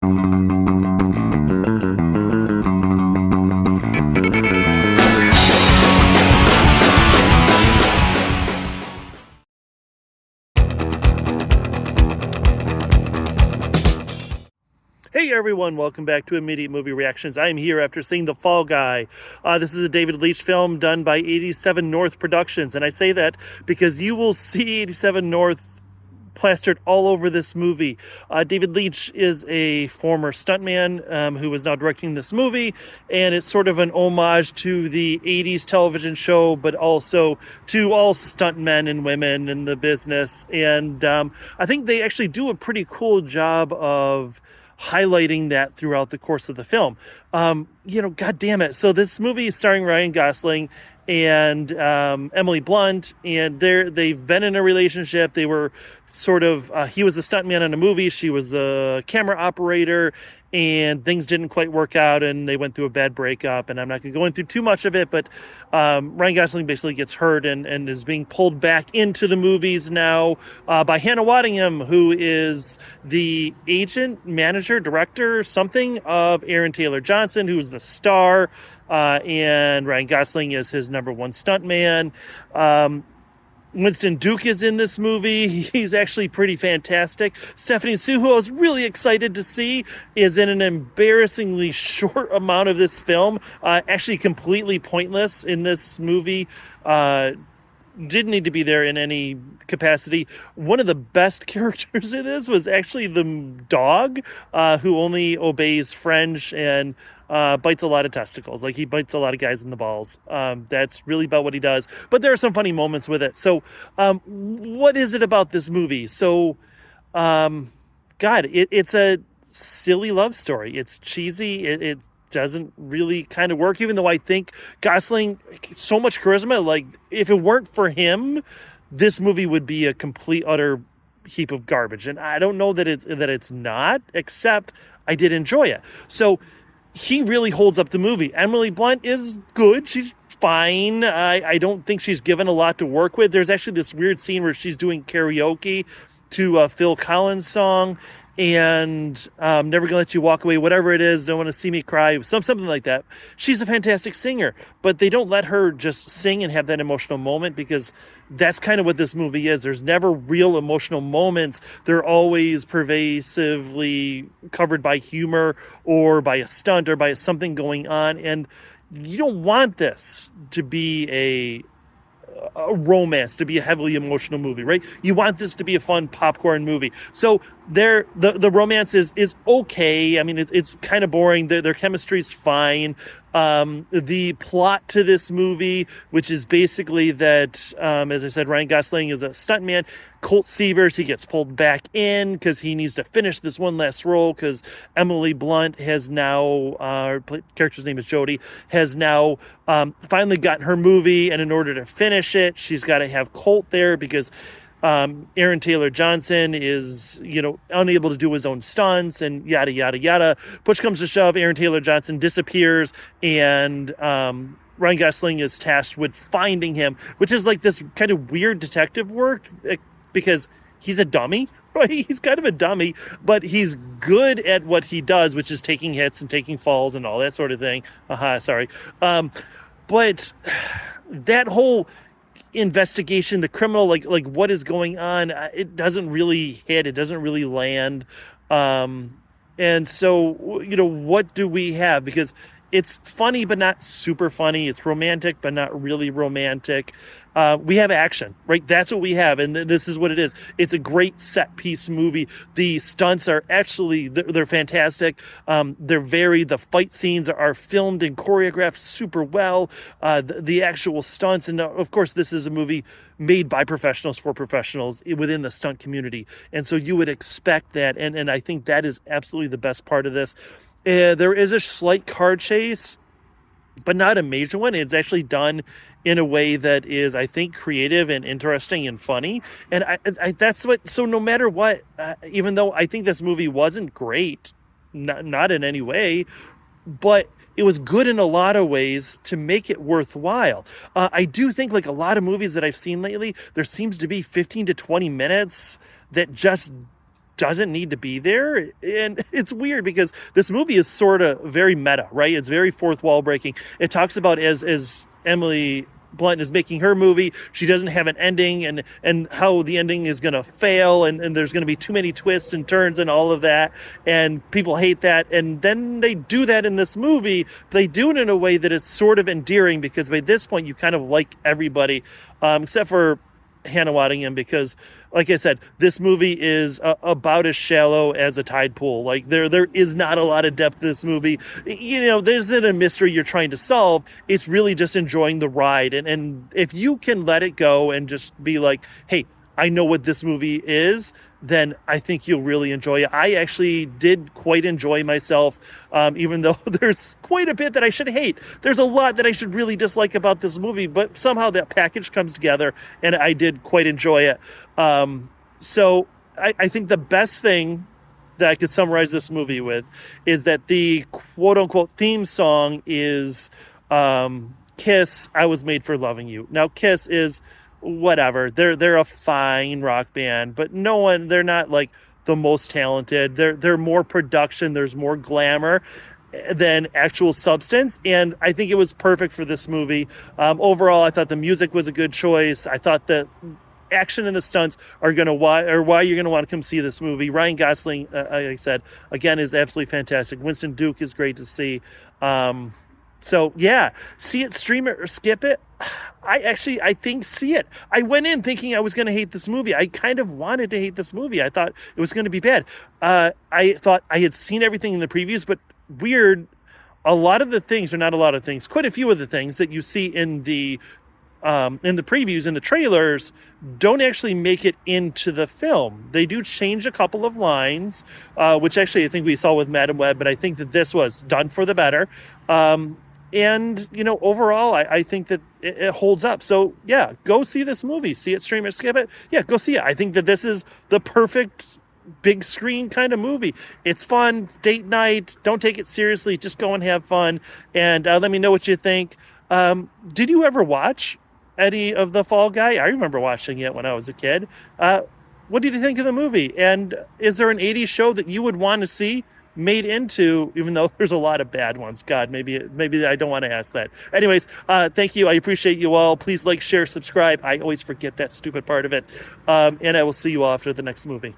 Hey everyone, welcome back to Immediate Movie Reactions. I am here after seeing The Fall Guy. This is a David Leitch film done by 87 North Productions, and I say that because you will see 87 North plastered all over this movie. David Leitch is a former stuntman who is now directing this movie, and it's sort of an homage to the 80s television show, but also to all stuntmen and women in the business. And I think they actually do a pretty cool job of highlighting that throughout the course of the film. God damn it. So this movie is starring Ryan Gosling and Emily Blunt, and they've been in a relationship. They were sort of, he was the stuntman in a movie, she was the camera operator, and things didn't quite work out, and they went through a bad breakup, and I'm not going to go into too much of it, but Ryan Gosling basically gets hurt and is being pulled back into the movies now by Hannah Waddingham, who is the agent, manager, director, something of Aaron Taylor Johnson, who is the star, and Ryan Gosling is his number one stuntman. Winston Duke is in this movie. He's actually pretty fantastic. Stephanie Sue, who I was really excited to see, is in an embarrassingly short amount of this film. Actually completely pointless in this movie. Didn't need to be there in any capacity. One of the best characters in this was actually the dog, who only obeys French and bites a lot of testicles. Like, he bites a lot of guys in the balls. That's really about what he does. But there are some funny moments with it. So what is it about this movie? So, it's a silly love story. It's cheesy. It doesn't really kind of work, even though I think Gosling, so much charisma. Like, if it weren't for him, this movie would be a complete, utter heap of garbage. And I don't know that it's not, except I did enjoy it. So he really holds up the movie. Emily Blunt is good. She's fine. I don't think she's given a lot to work with. There's actually this weird scene where she's doing karaoke to a Phil Collins song, and Never Gonna Let You Walk Away, whatever it is, Don't Want to See Me Cry, something like that. She's a fantastic singer, but they don't let her just sing and have that emotional moment, because that's kind of what this movie is. There's never real emotional moments. They're always pervasively covered by humor or by a stunt or by something going on, and you don't want this to be a romance, to be a heavily emotional movie, right? You want this to be a fun popcorn movie. So the romance is okay. I mean, it's kind of boring. Their chemistry's fine. The plot to this movie, which is basically that, as I said, Ryan Gosling is a stuntman. Colt Seavers, he gets pulled back in because he needs to finish this one last role, because Emily Blunt has now, her character's name is Jodie, has now finally gotten her movie, and in order to finish it, she's got to have Colt there, because Aaron Taylor Johnson is, unable to do his own stunts, and yada, yada, yada. Push comes to shove, Aaron Taylor Johnson disappears, and Ryan Gosling is tasked with finding him, which is like this kind of weird detective work, because he's a dummy, right? He's kind of a dummy, but he's good at what he does, which is taking hits and taking falls and all that sort of thing. Sorry. But that whole investigation, the criminal, like what is going on, it doesn't really hit, it doesn't really land. And so, what do we have? Because it's funny, but not super funny. It's romantic, but not really romantic. We have action, right? That's what we have. And this is what it is. It's a great set piece movie. The stunts are actually, they're fantastic. The fight scenes are filmed and choreographed super well. The actual stunts. And of course, this is a movie made by professionals for professionals within the stunt community. And so you would expect that. And I think that is absolutely the best part of this. There is a slight car chase, but not a major one. It's actually done in a way that is, I think, creative and interesting and funny. And so no matter what, even though I think this movie wasn't great, not in any way, but it was good in a lot of ways to make it worthwhile. I do think, like a lot of movies that I've seen lately, there seems to be 15 to 20 minutes that just doesn't need to be there. And it's weird because this movie is sort of very meta, right? It's very fourth wall breaking. It talks about as Emily Blunt is making her movie, she doesn't have an ending, and how the ending is going to fail, and there's going to be too many twists and turns and all of that, and people hate that. And then they do that in this movie. They do it in a way that it's sort of endearing, because by this point you kind of like everybody, except for Hannah Waddingham, because like I said, this movie is about as shallow as a tide pool. Like there is not a lot of depth to this movie. There isn't a mystery you're trying to solve. It's really just enjoying the ride. And if you can let it go and just be like, hey, I know what this movie is, then I think you'll really enjoy it. I actually did quite enjoy myself, even though there's quite a bit that I should hate. There's a lot that I should really dislike about this movie, but somehow that package comes together, and I did quite enjoy it. So I think the best thing that I could summarize this movie with is that the quote-unquote theme song is Kiss, I Was Made for Loving You. Now, Kiss is whatever. They're a fine rock band, but they're not like the most talented. They're more production, there's more glamour than actual substance, and I think it was perfect for this movie. Overall, I thought the music was a good choice. I thought the action and the stunts are why you're gonna want to come see this movie. Ryan Gosling, like I said, again, is absolutely fantastic. Winston Duke is great to see. So yeah, see it, stream it, or skip it. I think see it. I went in thinking I was going to hate this movie. I kind of wanted to hate this movie. I thought it was going to be bad. I thought I had seen everything in the previews, but weird. A lot of the things, or not a lot of things, quite a few of the things that you see in the previews, in the trailers, don't actually make it into the film. They do change a couple of lines, which actually I think we saw with Madam Web, but I think that this was done for the better. And, overall, I think that it holds up. So, yeah, go see this movie. See it, stream it, skip it. Yeah, go see it. I think that this is the perfect big screen kind of movie. It's fun, date night. Don't take it seriously. Just go and have fun. And let me know what you think. Did you ever watch any of The Fall Guy? I remember watching it when I was a kid. What did you think of the movie? And is there an 80s show that you would want to see made into, even though there's a lot of bad ones? God, maybe I don't want to ask that. Anyways, thank you. I appreciate you all. Please like, share, subscribe. I always forget that stupid part of it. And I will see you all after the next movie.